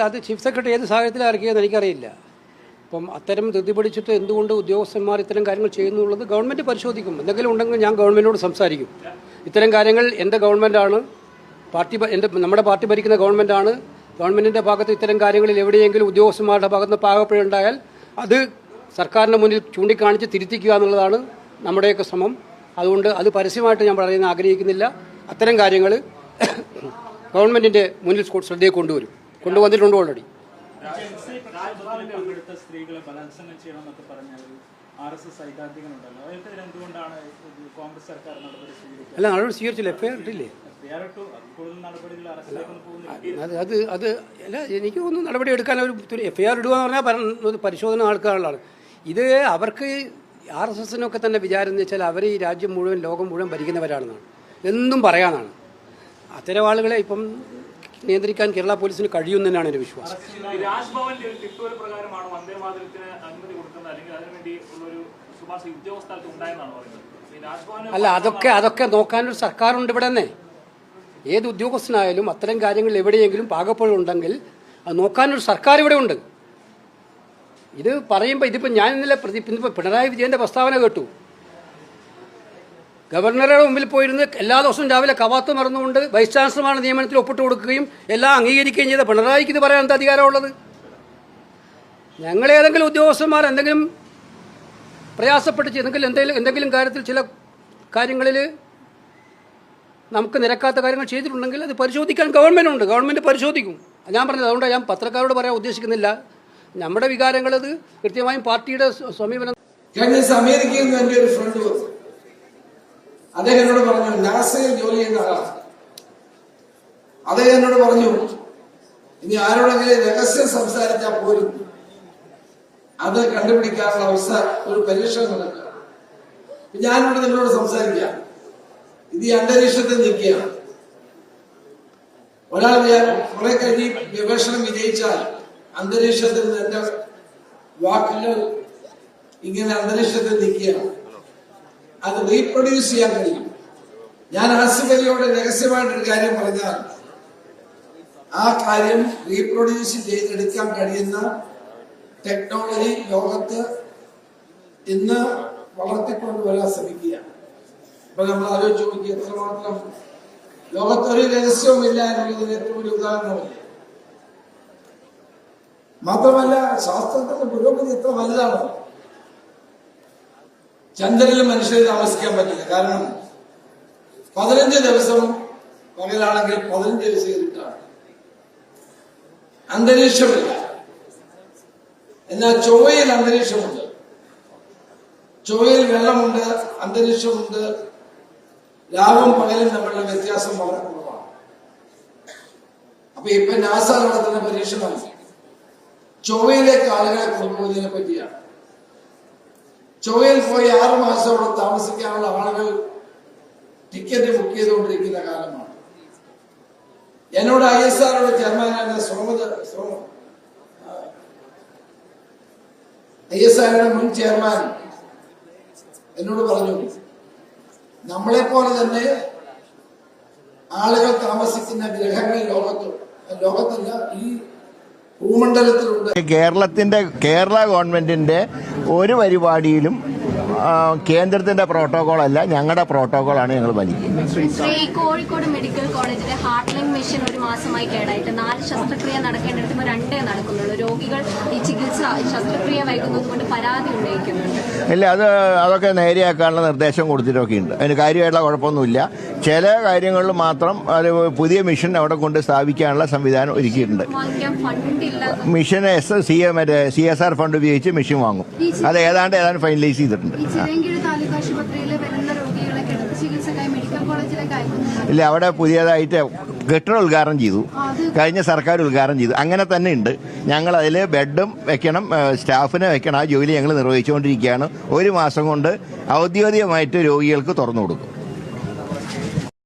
അത് chief secretary ഏത് സാഹചര്യത്തിൽ ഇറക്കിയെന്ന് എനിക്കറിയില്ല. അപ്പം അത്തരം ധൃതി പിടിച്ചിട്ട് എന്തുകൊണ്ട് ഉദ്യോഗസ്ഥന്മാർ ഇത്തരം കാര്യങ്ങൾ ചെയ്യുന്നുള്ളത് ഗവൺമെൻറ് പരിശോധിക്കും. എന്തെങ്കിലും ഉണ്ടെങ്കിൽ ഞാൻ ഗവൺമെൻറ്റിനോട് സംസാരിക്കും. ഇത്തരം കാര്യങ്ങൾ എൻ്റെ ഗവൺമെൻറ്റാണ്, നമ്മുടെ പാർട്ടി ഭരിക്കുന്ന ഗവൺമെൻറ്റാണ്. ഗവൺമെൻറ്റിൻ്റെ ഭാഗത്ത് ഇത്തരം കാര്യങ്ങളിൽ എവിടെയെങ്കിലും ഉദ്യോഗസ്ഥന്മാരുടെ ഭാഗത്ത് പാകപ്പിഴയുണ്ടായാൽ അത് സർക്കാരിൻ്റെ മുന്നിൽ ചൂണ്ടിക്കാണിച്ച് തിരുത്തിക്കുക എന്നുള്ളതാണ് നമ്മുടെയൊക്കെ ശ്രമം. അതുകൊണ്ട് അത് പരസ്യമായിട്ട് ഞാൻ പറയാൻ ആഗ്രഹിക്കുന്നില്ല. അത്തരം കാര്യങ്ങൾ ഗവൺമെൻറ്റിൻ്റെ മുന്നിൽ ശ്രദ്ധയെ കൊണ്ടുവന്നിട്ടുണ്ട് ഓൾറെഡി. അല്ല, നടപടി സ്വീകരിച്ചില്ല. എഫ്ഐആർ ഇട്ടില്ലേ? അത് അല്ല, എനിക്ക് ഒന്നും നടപടി എടുക്കാൻ ഒരു എഫ്ഐആർ ഇടുക എന്ന് പറഞ്ഞാൽ പരിശോധന ആൾക്കാരുള്ളതാണ്. ഇത് അവർക്ക് RSSനൊക്കെ തന്നെ വിചാരം എന്ന് വെച്ചാൽ അവർ ഈ രാജ്യം മുഴുവൻ ലോകം മുഴുവൻ ഭരിക്കുന്നവരാണെന്നാണ്, എന്നും പറയാനാണ്. അത്തരം ആളുകളെ ഇപ്പം നിയന്ത്രിക്കാൻ കേരള പോലീസിന് കഴിയുമെന്നാണ് എൻ്റെ വിശ്വാസം. അല്ല, അതൊക്കെ നോക്കാനൊരു സർക്കാരുണ്ട് ഇവിടെ തന്നെ. ഏത് ഉദ്യോഗസ്ഥനായാലും അത്തരം കാര്യങ്ങൾ എവിടെയെങ്കിലും പാകപ്പഴുണ്ടെങ്കിൽ അത് നോക്കാനൊരു സർക്കാർ ഇവിടെ ഉണ്ട്. ഇത് പറയുമ്പോൾ ഇതിപ്പോൾ ഞാൻ ഇന്നലെ പിണറായി വിജയൻ്റെ പ്രസ്താവന കേട്ടു. ഗവർണറുടെ മുമ്പിൽ പോയിരുന്ന് എല്ലാ ദിവസവും രാവിലെ കവാത്ത് മറന്നുകൊണ്ട് വൈസ് ചാൻസലർമാരുടെ നിയമനത്തിൽ ഒപ്പിട്ട് കൊടുക്കുകയും എല്ലാം അംഗീകരിക്കുകയും ചെയ്ത പിണറായിക്ക് ഇത് പറയാൻ എന്താ അധികാരമുള്ളത്? ഞങ്ങളേതെങ്കിലും ഉദ്യോഗസ്ഥന്മാർ എന്തെങ്കിലും പ്രയാസപ്പെട്ട് എന്തെങ്കിലും കാര്യത്തിൽ ചില കാര്യങ്ങളിൽ നമുക്ക് നിരക്കാത്ത കാര്യങ്ങൾ ചെയ്തിട്ടുണ്ടെങ്കിൽ അത് പരിശോധിക്കാൻ ഗവൺമെൻറ്റുണ്ട്. ഗവൺമെൻറ് പരിശോധിക്കും. ഞാൻ പറഞ്ഞത് അതുകൊണ്ട് ഞാൻ പത്രക്കാരോട് പറയാൻ ഉദ്ദേശിക്കുന്നില്ല. നമ്മുടെ വികാരങ്ങൾ അത് കൃത്യമായും പാർട്ടിയുടെ സമീപനം. അമേരിക്കയിൽ നിന്ന് എൻ്റെ ഒരു ഫ്രണ്ട് വന്നു. അദ്ദേഹം എന്നോട് പറഞ്ഞു, നാസയിൽ ജോലി ചെയ്യുന്ന ആളാണ്. അദ്ദേഹം എന്നോട് പറഞ്ഞു, ഇനി ആരോടെങ്കിലും രഹസ്യം സംസാരിച്ചാൽ പോലും അത് കണ്ടുപിടിക്കാനുള്ള അവസ്ഥ ഒരു പരീക്ഷ നടക്കുക. ഞാനിവിടെ നിങ്ങളോട് സംസാരിക്കാം. ഇത് ഈ അന്തരീക്ഷത്തിൽ നിൽക്കുകയാണ്. ഒരാൾ കുറെ കഴിഞ്ഞ് ഗവേഷണം വിജയിച്ചാൽ അന്തരീക്ഷത്തിൽ നിന്ന് എന്റെ വാക്കുകൾ ഇങ്ങനെ അന്തരീക്ഷത്തിൽ നിൽക്കുകയാണ്. അത് റീപ്രൊഡ്യൂസ് ചെയ്യാൻ കഴിയും. ഞാൻ ആസിഫ് അലിയോട് രഹസ്യമായിട്ടൊരു കാര്യം പറഞ്ഞാൽ ആ കാര്യം റീപ്രൊഡ്യൂസ് ചെയ്തെടുക്കാൻ കഴിയുന്ന ടെക്നോളജി ലോകത്ത് ഇന്ന് വളർത്തിക്കൊണ്ടുവരാൻ ശ്രമിക്കുകയാണ്. അപ്പൊ നമ്മൾ ആലോചിച്ച് നോക്കി എത്രമാത്രം ലോകത്തൊരു രഹസ്യവുമില്ല എന്നുള്ളതിന് ഏറ്റവും വലിയ ഉദാഹരണമല്ലേ. മാത്രമല്ല, ശാസ്ത്രത്തിന്റെ പുരോഗതി എത്ര വലുതാണ്. ചന്ദ്രനിൽ മനുഷ്യർ താമസിക്കാൻ പറ്റില്ല. കാരണം 15 ദിവസം പകലാണെങ്കിൽ 15 ദിവസം ഇരുട്ടാണ്, അന്തരീക്ഷമില്ല. എന്നാൽ ചൊവ്വയിൽ അന്തരീക്ഷമുണ്ട്. ചൊവ്വയിൽ വെള്ളമുണ്ട്, അന്തരീക്ഷമുണ്ട്. രാവും പകലും തമ്മിലുള്ള വ്യത്യാസം വളരെ കുറവാണ്. അപ്പൊ ഇപ്പൊ നാസ നടത്തുന്ന പരീക്ഷണം ചൊവ്വയിലേക്ക് ആളുകളെ കൊണ്ടുപോകുന്നതിനെ പറ്റിയാണ്. ചൊവ്വയിൽ പോയി 6 മാസം അവിടെ താമസിക്കാനുള്ള ആളുകൾ ടിക്കറ്റ് ബുക്ക് ചെയ്തുകൊണ്ടിരിക്കുന്ന കാലമാണ്. എന്നോട് ISROയുടെ ചെയർമാനായ ISROയുടെ മുൻ ചെയർമാൻ എന്നോട് പറഞ്ഞു, നമ്മളെപ്പോലെ തന്നെ ആളുകൾ താമസിക്കുന്ന ഗ്രഹങ്ങൾ ലോകത്തല്ല ഈ ഭൂമണ്ഡലത്തിലുണ്ട്. കേരള ഗവൺമെന്റിന്റെ ഒരു പരിപാടിയിലും കേന്ദ്രത്തിന്റെ പ്രോട്ടോകോളല്ല, ഞങ്ങളുടെ പ്രോട്ടോകോളാണ് ഞങ്ങൾ പാലിക്കുന്നത്. കോഴിക്കോട് മെഡിക്കൽ കോളേജിലെ ഹാർട്ട് ലങ് മെഷീൻ ഒരു മാസമായി കേടായിട്ട് 4 ശസ്ത്രക്രിയ നടക്കേണ്ടിടത്ത് 2 നടക്കുന്നുള്ളൂ. രോഗികൾ ഈ ശസ്ത്രക്രിയ വൈകുന്നത് കൊണ്ട് പരാതി ഉന്നയിക്കുന്നുണ്ട്. ഇല്ല, അതൊക്കെ നേരെയാക്കാനുള്ള നിർദ്ദേശം കൊടുത്തിട്ടൊക്കെ ഉണ്ട്. അതിന് കാര്യമായിട്ടുള്ള കുഴപ്പമൊന്നുമില്ല. ചില കാര്യങ്ങളിൽ മാത്രം അത് പുതിയ മിഷൻ അവിടെ കൊണ്ട് സ്ഥാപിക്കാനുള്ള സംവിധാനം ഒരുക്കിയിട്ടുണ്ട്. മിഷൻ CSR ഫണ്ട് ഉപയോഗിച്ച് മെഷീൻ വാങ്ങും. അത് ഏതാണ്ട് ഫൈനലൈസ് ചെയ്തിട്ടുണ്ട്. ഇല്ല, അവിടെ പുതിയതായിട്ട് കെട്ടിടം ഉദ്ഘാടനം ചെയ്തു. കഴിഞ്ഞ സർക്കാർ ഉദ്ഘാടനം ചെയ്തു. അങ്ങനെ തന്നെ ഉണ്ട്. ഞങ്ങൾ അതിൽ ബെഡും വെക്കണം, സ്റ്റാഫിനെ വെക്കണം. ആ ജോലി ഞങ്ങൾ നിർവഹിച്ചുകൊണ്ടിരിക്കുകയാണ്. 1 മാസം കൊണ്ട് ഔദ്യോഗികമായിട്ട് രോഗികൾക്ക് തുറന്നു കൊടുക്കും.